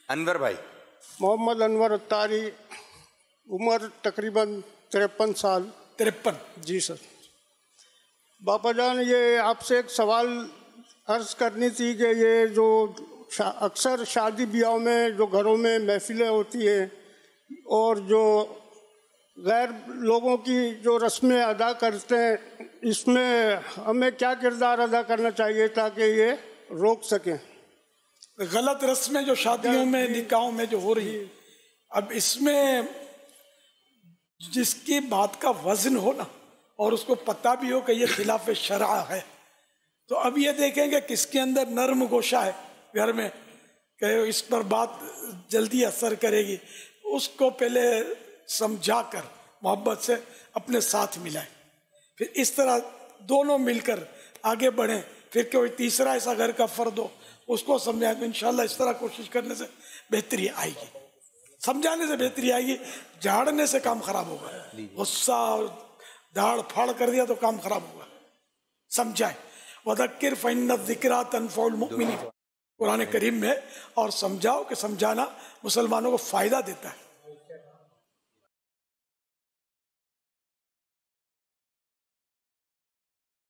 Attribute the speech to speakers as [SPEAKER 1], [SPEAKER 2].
[SPEAKER 1] अनवर भाई।
[SPEAKER 2] मोहम्मद अनवर अत्तारी, उम्र तकरीबन 53 साल।
[SPEAKER 3] 53?
[SPEAKER 2] जी सर। बापा जान, ये आपसे एक सवाल अर्ज करनी थी कि ये जो अक्सर शादी ब्याह में जो घरों में महफिलें होती हैं और जो गैर लोगों की जो रस्में अदा करते हैं, इसमें हमें क्या किरदार अदा करना चाहिए ताकि ये रोक सकें?
[SPEAKER 3] गलत रस्में जो शादियों में, निकाहों में जो हो रही है, अब इसमें जिसकी बात का वजन हो ना और उसको पता भी हो कि ये खिलाफ शरआ है, तो अब ये देखेंगे किसके अंदर नर्म गोशा है घर में कि इस पर बात जल्दी असर करेगी, उसको पहले समझा कर मोहब्बत से अपने साथ मिलाएं, फिर इस तरह दोनों मिलकर आगे बढ़ें। फिर कोई तीसरा ऐसा घर का फर्द हो उसको समझाएं, तो इंशाल्लाह इस तरह कोशिश करने से बेहतरी आएगी, समझाने से बेहतरी आएगी। झाड़ने से काम खराब होगा, गुस्सा और दाढ़ फाड़ कर दिया तो काम खराब होगा। समझाएं, वज़क्किर फ़इन्न ज़िक्रा तनफ़उल मुमिनीन, कुरान करीम में, और समझाओ कि समझाना मुसलमानों को फ़ायदा देता है।